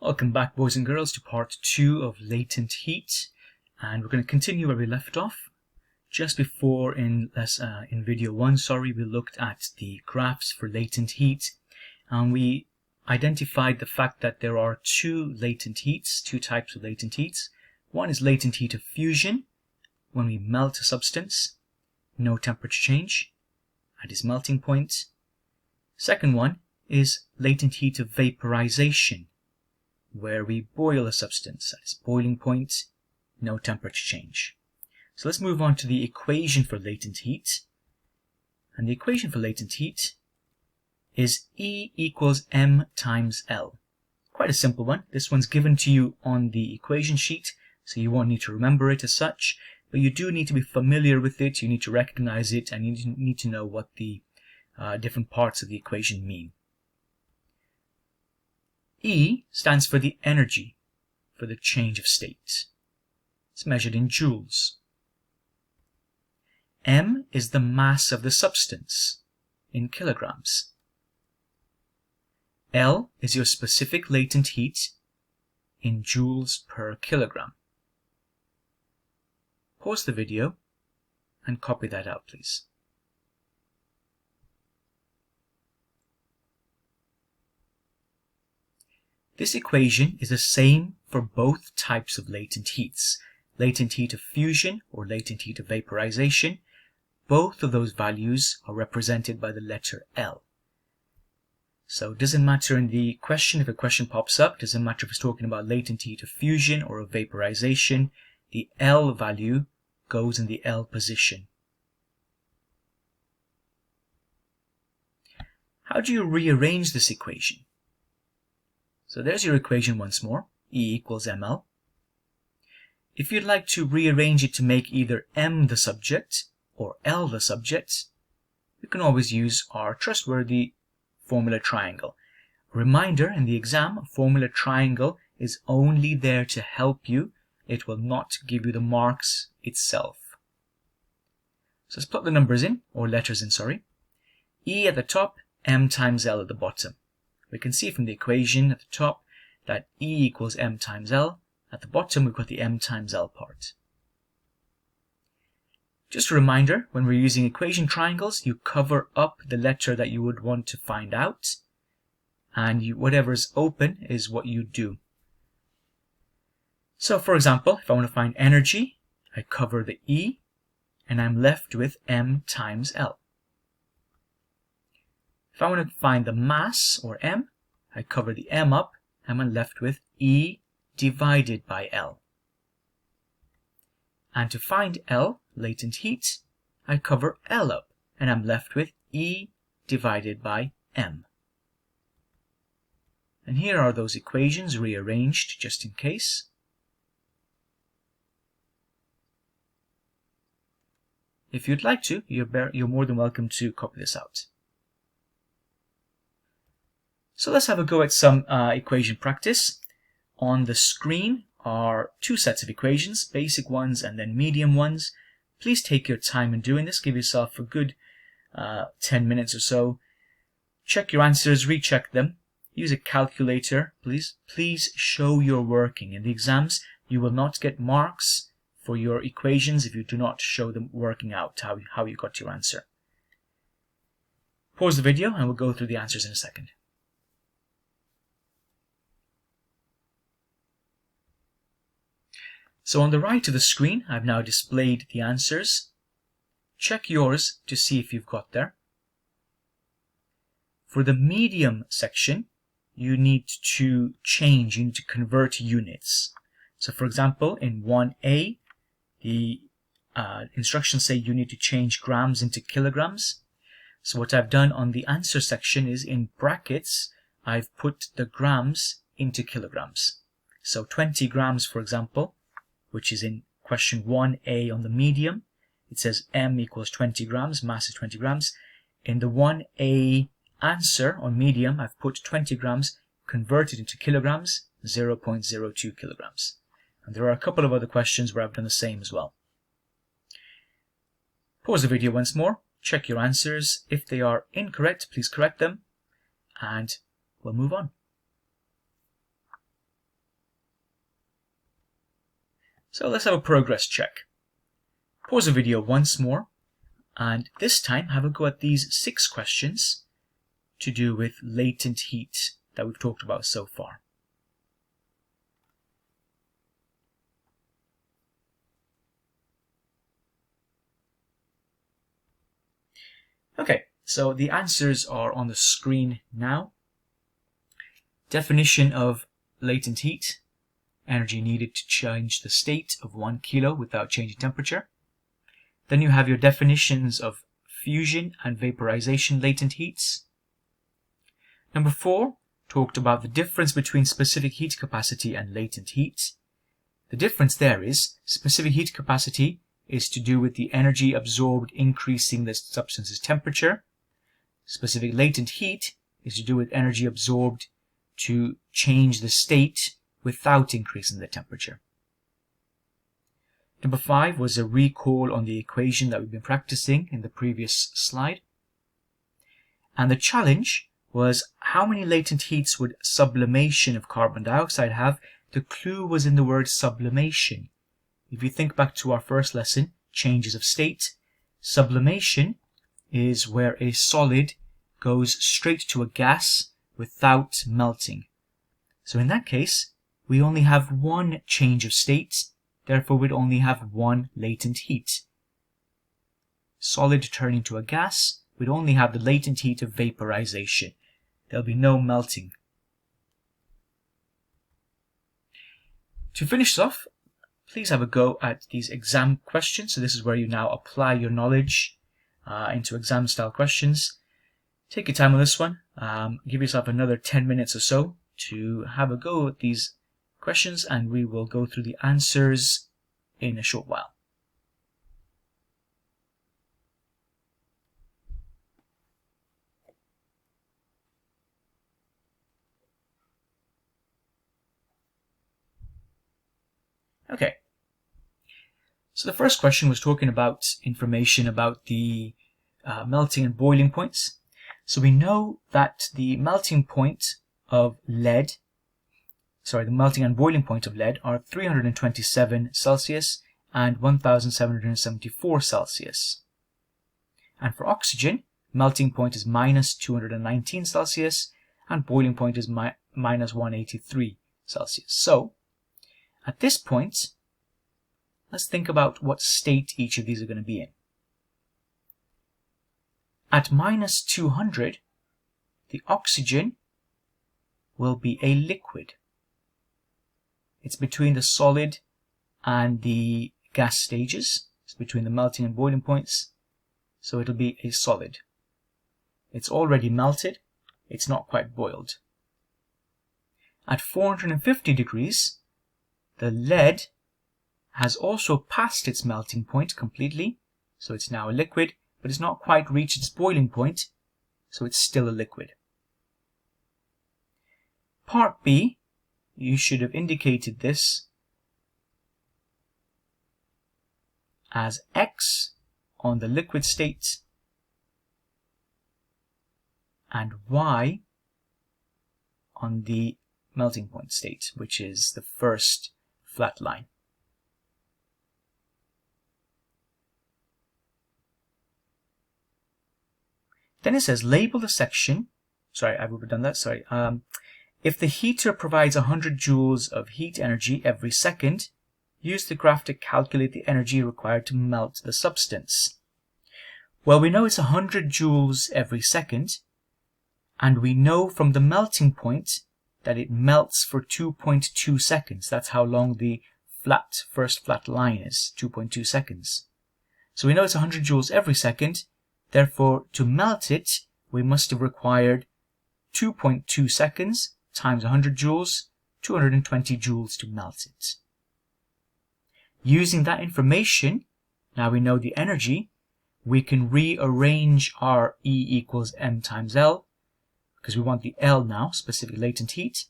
Welcome back, boys and girls, to part 2 of latent heat, and we're going to continue where we left off. Just before in video 1, we looked at the graphs for latent heat, and we identified the fact that there are two types of latent heats. One is latent heat of fusion, when we melt a substance, no temperature change at its melting point. Second one is latent heat of vaporization, where we boil a substance at its boiling point, no temperature change. So let's move on to the equation for latent heat. And the equation for latent heat is E equals m times L. Quite a simple one. This one's given to you on the equation sheet, so you won't need to remember it as such, but you do need to be familiar with it, you need to recognize it, and you need to know what the different parts of the equation mean. E stands for the energy for the change of state. It's measured in joules. M is the mass of the substance in kilograms. L is your specific latent heat in joules per kilogram. Pause the video and copy that out, please. This equation is the same for both types of latent heats. Latent heat of fusion or latent heat of vaporization. Both of those values are represented by the letter L. So it doesn't matter in the question, if a question pops up, it doesn't matter if it's talking about latent heat of fusion or of vaporization, the L value goes in the L position. How do you rearrange this equation? So there's your equation once more, E equals ml. If you'd like to rearrange it to make either m the subject or L the subject, you can always use our trustworthy formula triangle. Reminder, in the exam, formula triangle is only there to help you. It will not give you the marks itself. So let's put the numbers in, or letters in, E at the top, m times L at the bottom. We can see from the equation at the top that E equals m times L. At the bottom, we've got the m times L part. Just a reminder, when we're using equation triangles, you cover up the letter that you would want to find out, and whatever's open is what you do. So, for example, if I want to find energy, I cover the E, and I'm left with m times L. If I want to find the mass, or m, I cover the m up, and I'm left with E divided by L. And to find L, latent heat, I cover L up, and I'm left with E divided by m. And here are those equations rearranged just in case. If you'd like to, you're more than welcome to copy this out. So let's have a go at some equation practice. On the screen are two sets of equations, basic ones and then medium ones. Please take your time in doing this. Give yourself a good 10 minutes or so. Check your answers, recheck them. Use a calculator, please. Please show your working. In the exams, you will not get marks for your equations if you do not show them working out, how you got your answer. Pause the video and we'll go through the answers in a second. So on the right of the screen, I've now displayed the answers. Check yours to see if you've got there. For the medium section, you need to convert units. So for example, in 1A, the instructions say you need to change grams into kilograms. So what I've done on the answer section is in brackets, I've put the grams into kilograms. So 20 grams, for example, which is in question 1A on the medium. It says m equals 20 grams, mass is 20 grams. In the 1A answer on medium, I've put 20 grams converted into kilograms, 0.02 kilograms. And there are a couple of other questions where I've done the same as well. Pause the video once more, check your answers. If they are incorrect, please correct them, and we'll move on. So let's have a progress check. Pause the video once more, and this time have a go at these 6 questions to do with latent heat that we've talked about so far. Okay, so the answers are on the screen now. Definition of latent heat: energy needed to change the state of 1 kilo without changing temperature. Then you have your definitions of fusion and vaporization latent heats. Number 4 talked about the difference between specific heat capacity and latent heat. The difference there is specific heat capacity is to do with the energy absorbed increasing the substance's temperature. Specific latent heat is to do with energy absorbed to change the state without increasing the temperature. Number 5 was a recall on the equation that we've been practicing in the previous slide. And the challenge was how many latent heats would sublimation of carbon dioxide have? The clue was in the word sublimation. If you think back to our first lesson, changes of state, sublimation is where a solid goes straight to a gas without melting. So in that case, we only have one change of state, therefore we'd only have one latent heat. Solid turning to a gas, we'd only have the latent heat of vaporization. There'll be no melting. To finish off, please have a go at these exam questions. So this is where you now apply your knowledge into exam style questions. Take your time on this one. Give yourself another 10 minutes or so to have a go at these questions, and we will go through the answers in a short while. Okay, so the first question was talking about information about the melting and boiling points. So we know that the melting point of lead, the melting and boiling point of lead are 327 Celsius and 1774 Celsius. And for oxygen, melting point is minus 219 Celsius and boiling point is minus 183 Celsius. So, at this point, let's think about what state each of these are going to be in. At minus 200, the oxygen will be a liquid. It's between the solid and the gas stages. It's between the melting and boiling points. So it'll be a solid. It's already melted. It's not quite boiled. At 450 degrees, the lead has also passed its melting point completely. So it's now a liquid, but it's not quite reached its boiling point. So it's still a liquid. Part B, you should have indicated this as X on the liquid state and Y on the melting point state, which is the first flat line. Then it says label the section. Sorry, I would have done that. Sorry. If the heater provides 100 joules of heat energy every second, use the graph to calculate the energy required to melt the substance. Well, we know it's 100 joules every second, and we know from the melting point that it melts for 2.2 seconds. That's how long the first flat line is, 2.2 seconds. So we know it's 100 joules every second. Therefore, to melt it, we must have required 2.2 seconds times 100 joules, 220 joules to melt it. Using that information, now we know the energy, we can rearrange our E equals M times L, because we want the L now, specific latent heat.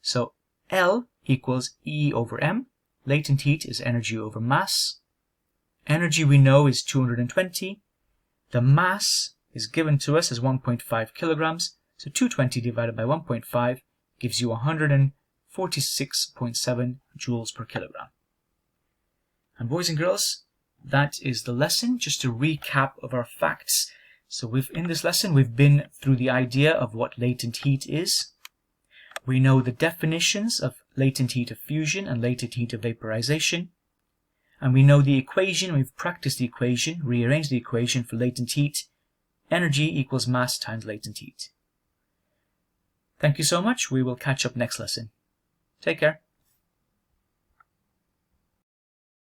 So L equals E over M. Latent heat is energy over mass. Energy we know is 220. The mass is given to us as 1.5 kilograms. So 220 divided by 1.5 gives you 146.7 joules per kilogram. And boys and girls, that is the lesson. Just a recap of our facts. So in this lesson, we've been through the idea of what latent heat is. We know the definitions of latent heat of fusion and latent heat of vaporization. And we know the equation. We've practiced the equation, rearranged the equation for latent heat. Energy equals mass times latent heat. Thank you so much. We will catch up next lesson. Take care.